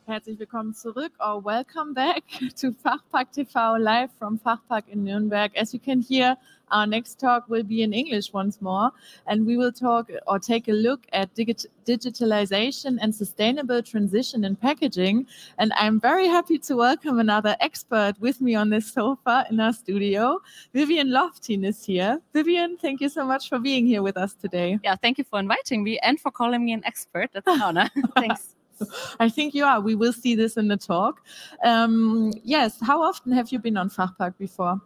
Herzlich willkommen zurück, or welcome back to FACHPACK TV live from FACHPACK in Nuremberg. As you can hear, our next talk will be in English once more, and we will talk or take a look at digitalization and sustainable transition in packaging. And I'm very happy to welcome another expert with me on this sofa in our studio. Vivian Loftin is here. Vivian, thank you so much for being here with us today. Yeah, thank you for inviting me and for calling me an expert. That's an honor. Thanks. I think you are. We will see this in the talk. Yes, how often have you been on FACHPACK before?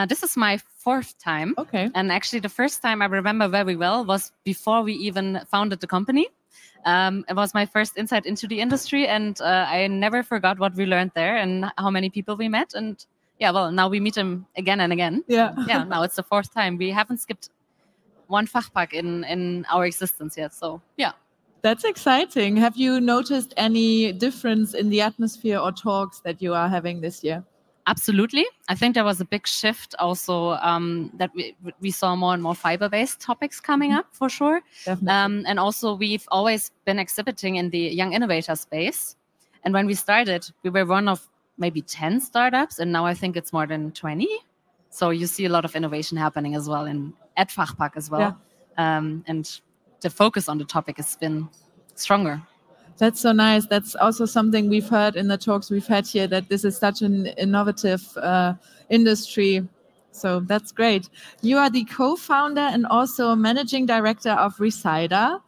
This is my fourth time. Okay. And actually the first time I remember very well was before we even founded the company. It was my first insight into the industry, and I never forgot what we learned there and how many people we met. And yeah, well, now we meet them again and again. Yeah. Yeah, now it's the fourth time. We haven't skipped one FACHPACK in our existence yet. So yeah. That's exciting. Have you noticed any difference in the atmosphere or talks that you are having this year? Absolutely. I think there was a big shift also that we saw more and more fiber-based topics coming up for sure. Definitely. And also we've always been exhibiting in the young innovator space. And when we started, we were one of maybe 10 startups, and now I think it's more than 20. So you see a lot of innovation happening as well at FACHPACK as well. Yeah. And the focus on the topic has been stronger. That's so nice. That's also something we've heard in the talks we've had here, that this is such an innovative industry. So that's great. You are the co-founder and also managing director of Recyda.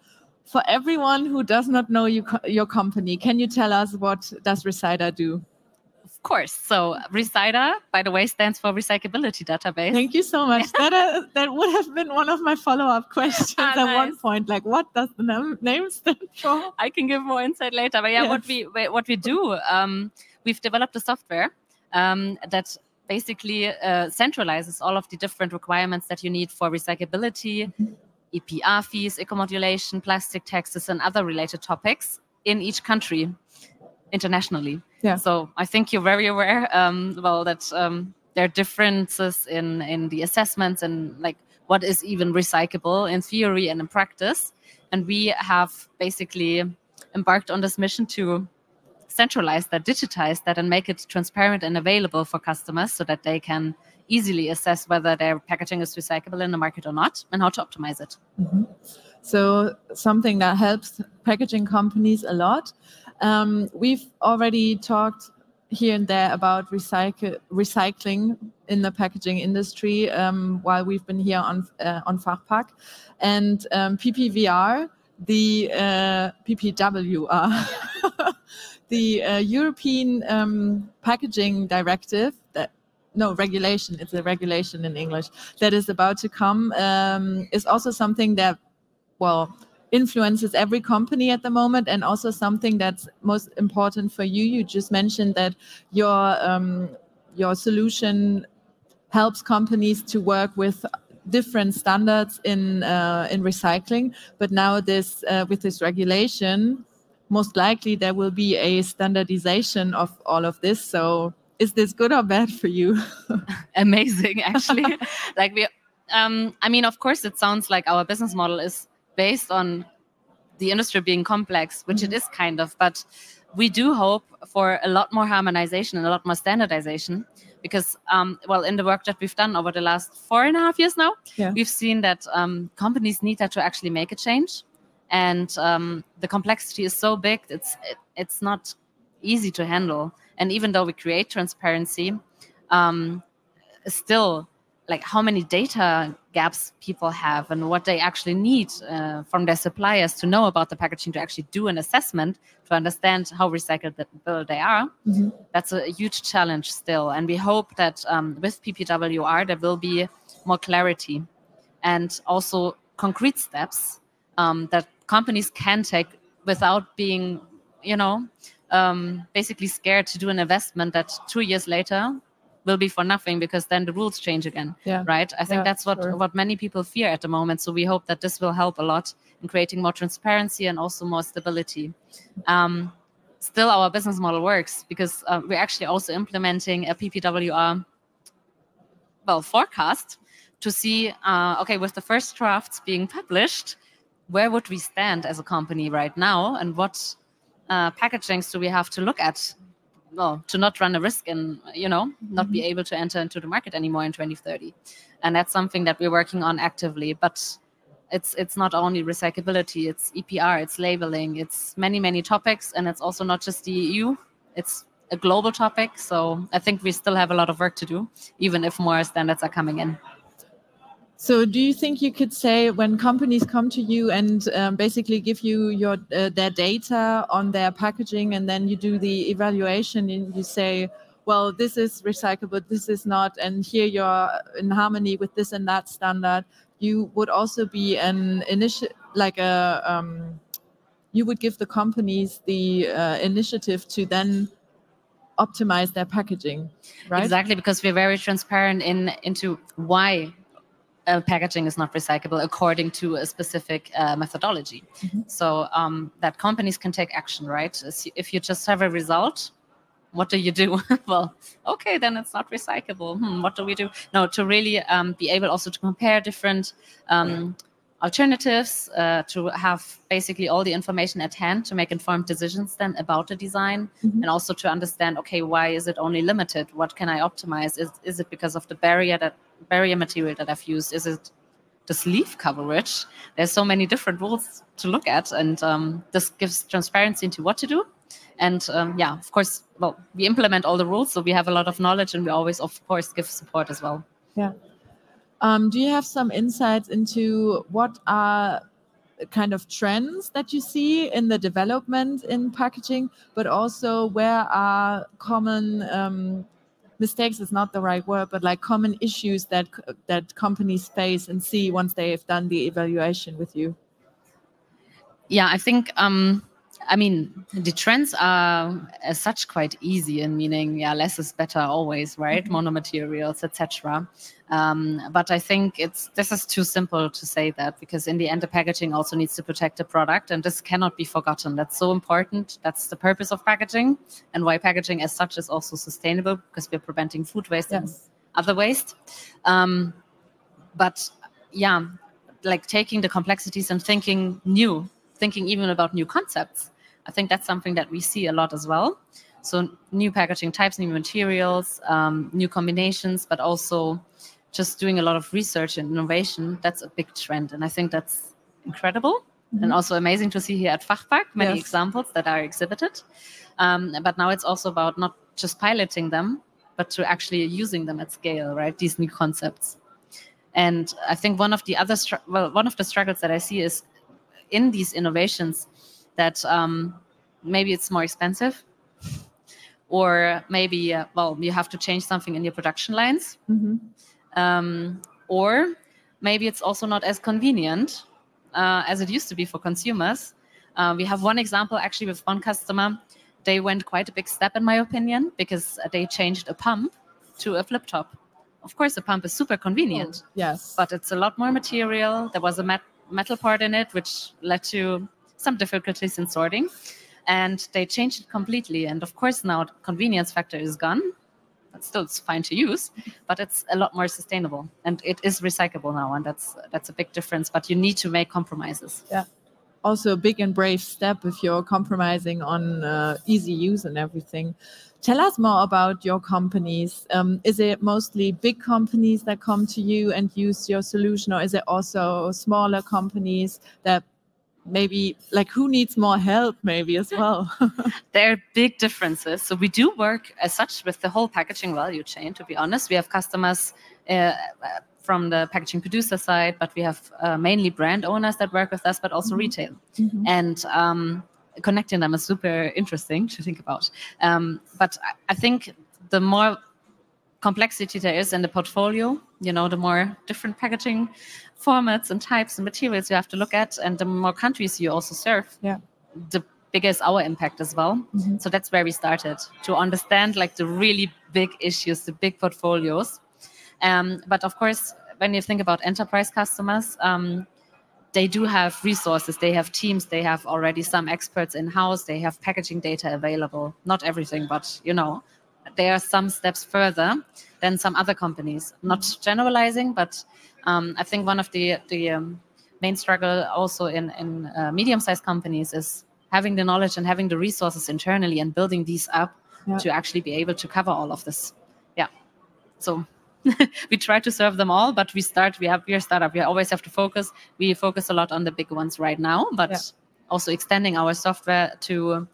For everyone who does not know your company, can you tell us what does Recyda do? Of course. So Recyda, by the way, stands for Recyclability Database. Thank you so much. That would have been one of my follow-up questions at one point. Like, what does the name stand for? I can give more insight later. But yeah, what we do, we've developed a software that basically centralizes all of the different requirements that you need for recyclability, EPR fees, eco-modulation, plastic taxes, and other related topics in each country internationally. Yeah. So I think you're very aware, that there are differences in the assessments and like what is even recyclable in theory and in practice. And we have basically embarked on this mission to centralize that, digitize that, and make it transparent and available for customers so that they can easily assess whether their packaging is recyclable in the market or not and how to optimize it. Mm-hmm. So something that helps packaging companies a lot. We've already talked here and there about recycling in the packaging industry while we've been here on FACHPACK, and PPWR, the PPWR, the European Packaging Directive. Regulation. It's a regulation in English that is about to come. Is also something that, influences every company at the moment, and also something that's most important for you. You just mentioned that your solution helps companies to work with different standards in recycling. But now with this regulation, most likely there will be a standardization of all of this. So is this good or bad for you? Amazing, actually. Of course, it sounds like our business model is based on the industry being complex, which it is kind of, but we do hope for a lot more harmonization and a lot more standardization because, in the work that we've done over the last 4.5 years now, we've seen that companies need that to actually make a change. And the complexity is so big, it's not easy to handle. And even though we create transparency, still, like how many data gaps people have and what they actually need from their suppliers to know about the packaging, to actually do an assessment, to understand how recyclable they are. Mm-hmm. That's a huge challenge still. And we hope that with PPWR, there will be more clarity and also concrete steps that companies can take without being, basically scared to do an investment that 2 years later will be for nothing because then the rules change again, right? I think that's what many people fear at the moment. So we hope that this will help a lot in creating more transparency and also more stability. Still, our business model works because we're actually also implementing a PPWR forecast to see, with the first drafts being published, where would we stand as a company right now and what packagings do we have to look at? Well, to not run a risk and, not be able to enter into the market anymore in 2030. And that's something that we're working on actively. But it's not only recyclability, it's EPR, it's labeling, it's many, many topics. And it's also not just the EU, it's a global topic. So I think we still have a lot of work to do, even if more standards are coming in. So do you think you could say when companies come to you and basically give you their data on their packaging, and then you do the evaluation and you say, well, this is recyclable, this is not, and here you're in harmony with this and that standard, you would also be you would give the companies the initiative to then optimize their packaging, right? Exactly, because we're very transparent into why packaging is not recyclable according to a specific methodology. So that companies can take action, right? If you just have a result, what do you do? Well, okay, then it's not recyclable. What do we do? No, to really be able also to compare different alternatives, to have basically all the information at hand to make informed decisions then about the design, and also to understand, okay, why is it only limited? What can I optimize? Is it because of the barrier material that I've used? Is it the sleeve coverage? There's so many different rules to look at, and this gives transparency into what to do. And of course, well, we implement all the rules, so we have a lot of knowledge, and we always, of course, give support as well. Yeah. Do you have some insights into what are kind of trends that you see in the development in packaging, but also where are common mistakes is not the right word, but like common issues that companies face and see once they have done the evaluation with you? Yeah, I think the trends are as such quite easy, in meaning, less is better always, right? Monomaterials, etc. But I think this is too simple to say that, because in the end, the packaging also needs to protect the product, and this cannot be forgotten. That's so important. That's the purpose of packaging, and why packaging as such is also sustainable, because we're preventing food waste and other waste. But like taking the complexities and thinking even about new concepts. I think that's something that we see a lot as well. So new packaging types, new materials, new combinations, but also just doing a lot of research and innovation. That's a big trend. And I think that's incredible and also amazing to see here at FACHPACK, many examples that are exhibited. But now it's also about not just piloting them, but to actually using them at scale, right? These new concepts. And I think one of the struggles that I see is in these innovations that maybe it's more expensive, or maybe you have to change something in your production lines, or maybe it's also not as convenient as it used to be for consumers. We have one example actually with one customer. They went quite a big step, in my opinion, because they changed a pump to a flip top. Of course, the pump is super convenient, but it's a lot more material. There was a metal part in it, which led to some difficulties in sorting, and they changed it completely. And of course, now the convenience factor is gone, but still it's fine to use, but it's a lot more sustainable, and it is recyclable now, and that's a big difference. But you need to make compromises. Yeah. Also a big and brave step if you're compromising on easy use and everything. Tell us more about your companies. Is it mostly big companies that come to you and use your solution, or is it also smaller companies that maybe, like, who needs more help maybe as well? There are big differences. So we do work as such with the whole packaging value chain, to be honest. We have customers from the packaging producer side, but we have mainly brand owners that work with us, but also retail. And connecting them is super interesting to think about. But I think the more complexity there is in the portfolio, the more different packaging formats and types and materials you have to look at, and the more countries you also serve, the bigger is our impact as well. So that's where we started, to understand like the really big issues, the big portfolios. But of course, when you think about enterprise customers, they do have resources, they have teams, they have already some experts in-house, they have packaging data available. Not everything, but there are some steps further than some other companies. Not generalizing, but I think one of the main struggle also in medium-sized companies is having the knowledge and having the resources internally and building these up to actually be able to cover all of this. Yeah. So we try to serve them all, but we're a startup. We always have to focus. We focus a lot on the big ones right now, but also extending our software to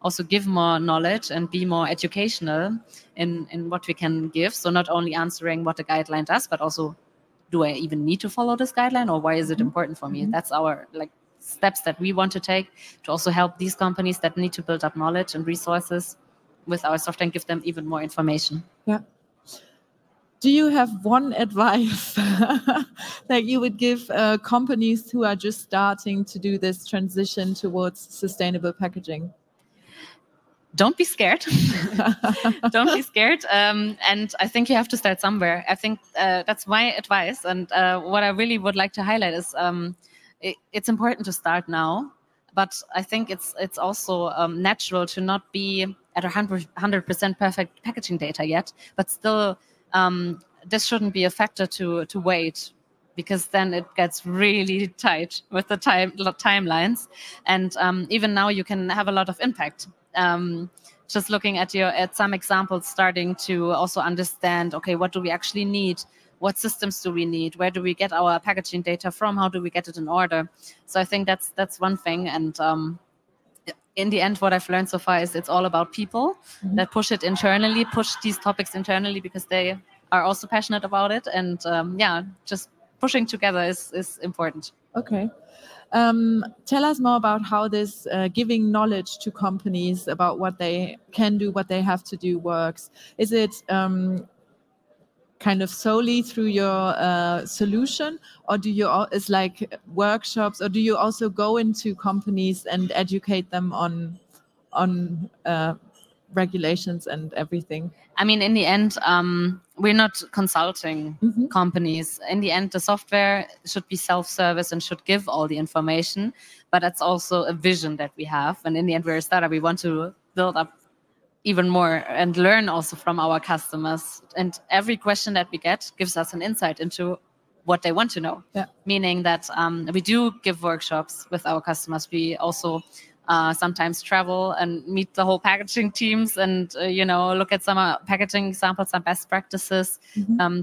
also give more knowledge and be more educational in what we can give. So not only answering what the guideline does, but also, do I even need to follow this guideline, or why is it important for me? That's our steps that we want to take to also help these companies that need to build up knowledge and resources with our software and give them even more information. Yeah. Do you have one advice that you would give companies who are just starting to do this transition towards sustainable packaging? Don't be scared. Don't be scared. And I think you have to start somewhere. I think that's my advice. And what I really would like to highlight is it's important to start now. But I think it's also natural to not be at 100% perfect packaging data yet. But still, this shouldn't be a factor to wait, because then it gets really tight with the timelines. And even now you can have a lot of impact. Just looking at some examples, starting to also understand, okay, what do we actually need? What systems do we need? Where do we get our packaging data from? How do we get it in order? So I think that's one thing. And in the end, what I've learned so far is it's all about people that push it internally, push these topics internally, because they are also passionate about it. And just pushing together is important. Okay. Tell us more about how this giving knowledge to companies about what they can do, what they have to do works. Is it kind of solely through your solution, or do you is like workshops, or do you also go into companies and educate them on regulations and everything? I mean, in the end, we're not consulting companies. In the end, the software should be self-service and should give all the information, but that's also a vision that we have. And in the end, we're a startup. We want to build up even more and learn also from our customers. And every question that we get gives us an insight into what they want to know. Yeah. Meaning that we do give workshops with our customers. We also sometimes travel and meet the whole packaging teams and, look at some packaging examples, some best practices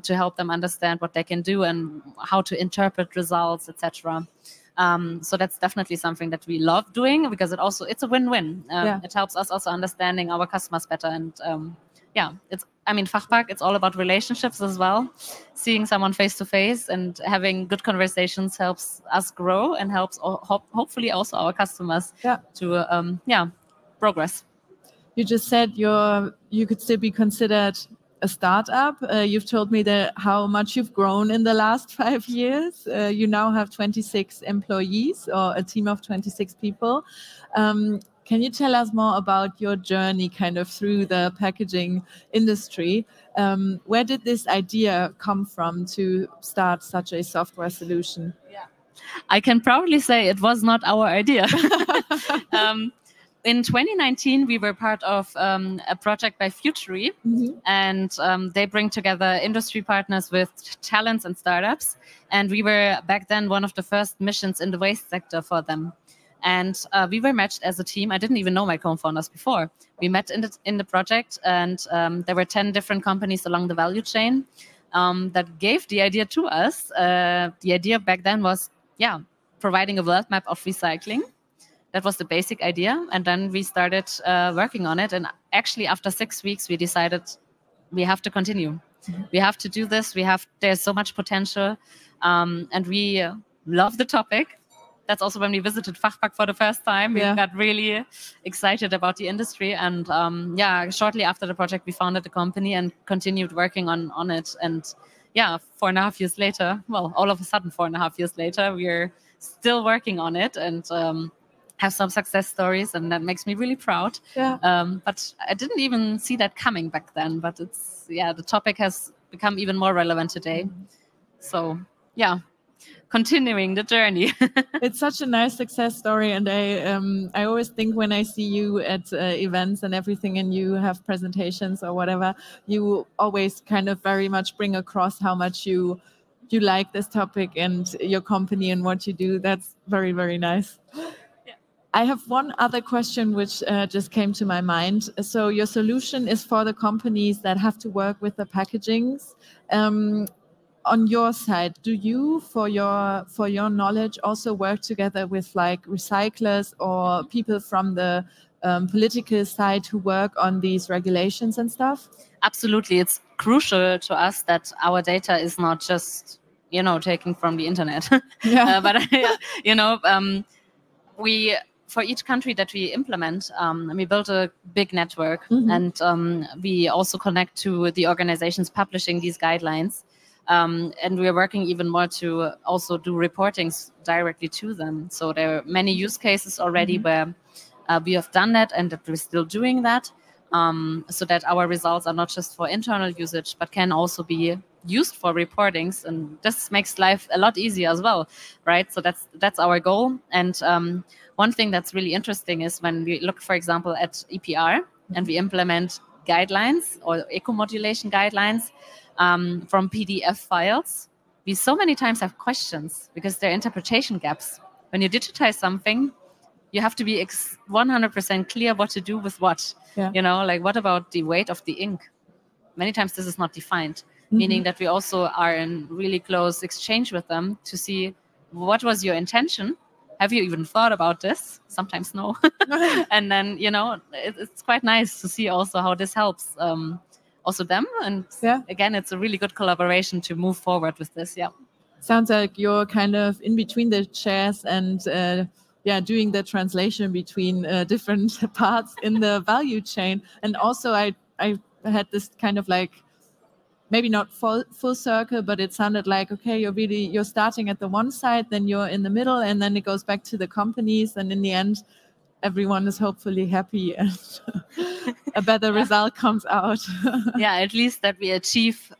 to help them understand what they can do and how to interpret results, etc. So that's definitely something that we love doing, because it's a win-win. It helps us also understanding our customers better. And FACHPACK, it's all about relationships as well. Seeing someone face to face and having good conversations helps us grow and helps hopefully also our customers to progress. You just said you could still be considered a startup. You've told me that how much you've grown in the last 5 years. You now have 26 employees, or a team of 26 people. Can you tell us more about your journey kind of through the packaging industry? Where did this idea come from to start such a software solution? Yeah, I can proudly say it was not our idea. In 2019, we were part of a project by Futury, and they bring together industry partners with talents and startups. And we were back then one of the first missions in the waste sector for them. And we were matched as a team. I didn't even know my co-founders before. We met in the project, and there were 10 different companies along the value chain that gave the idea to us. The idea back then was, providing a world map of recycling. That was the basic idea. And then we started working on it. And actually, after 6 weeks, we decided we have to continue. We have to do this. There's so much potential. And we love the topic. That's also when we visited FACHPACK for the first time. We got really excited about the industry. And shortly after the project, we founded the company and continued working on it. And 4.5 years later, all of a sudden, 4.5 years later, we're still working on it and have some success stories. And that makes me really proud. But I didn't even see that coming back then. But the topic has become even more relevant today. So, continuing the journey. It's such a nice success story, and I always think when I see you at events and everything, and you have presentations or whatever, you always kind of very much bring across how much you like this topic and your company and what you do. That's very, very nice. I have one other question which just came to my mind. So your solution is for the companies that have to work with the packagings. On your side, do you, for your knowledge, also work together with like recyclers or people from the political side who work on these regulations and stuff? Absolutely. It's crucial to us that our data is not just, taken from the internet. Yeah. But, for each country that we implement, we build a big network, and we also connect to the organizations publishing these guidelines. And we are working even more to also do reportings directly to them. So there are many use cases already where we have done that and that we're still doing that, so that our results are not just for internal usage, but can also be used for reportings. And this makes life a lot easier as well, right? So that's our goal. And one thing that's really interesting is when we look, for example, at EPR and we implement guidelines or eco-modulation guidelines from PDF files, we so many times have questions because there are interpretation gaps. When you digitize something, you have to be 100% clear what to do with what. Yeah. Like what about the weight of the ink? Many times this is not defined, meaning that we also are in really close exchange with them to see what was your intention. Have you even thought about this? Sometimes no. And then, it's quite nice to see also how this helps also them. And again, it's a really good collaboration to move forward with this. Yeah. Sounds like you're kind of in between the chairs and doing the translation between different parts in the value chain. And also I had this kind of like, maybe not full circle, but it sounded like, okay, you're starting at the one side, then you're in the middle, and then it goes back to the companies. And in the end, everyone is hopefully happy and a better result comes out. Yeah, at least that we achieve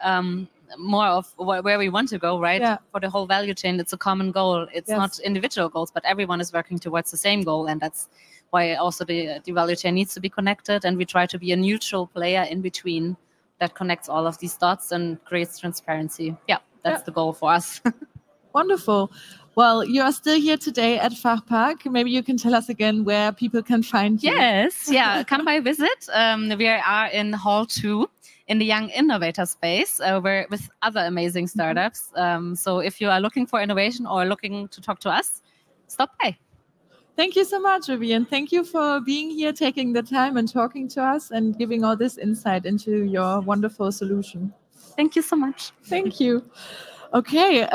more of where we want to go, right? Yeah. For the whole value chain, it's a common goal. It's Yes. not individual goals, but everyone is working towards the same goal. And that's why also the value chain needs to be connected. And we try to be a neutral player in between that connects all of these dots and creates transparency. Yeah, that's the goal for us. Wonderful. Well, you are still here today at FACHPACK. Maybe you can tell us again where people can find you. Yes, yeah, come by visit. We are in Hall 2 in the Young Innovator space. We're with other amazing startups. So if you are looking for innovation or looking to talk to us, stop by. Thank you so much, Vivian. Thank you for being here, taking the time and talking to us and giving all this insight into your wonderful solution. Thank you so much. Thank you. Okay,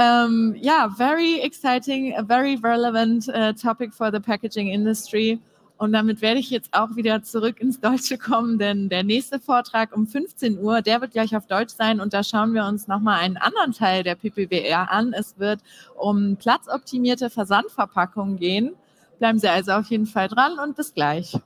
very exciting, a very relevant topic for the packaging industry. Und damit werde ich jetzt auch wieder zurück ins Deutsche kommen, denn der nächste Vortrag um 15 Uhr, der wird gleich auf Deutsch sein und da schauen wir uns nochmal einen anderen Teil der PPWR an. Es wird um platzoptimierte Versandverpackungen gehen. Bleiben Sie also auf jeden Fall dran und bis gleich.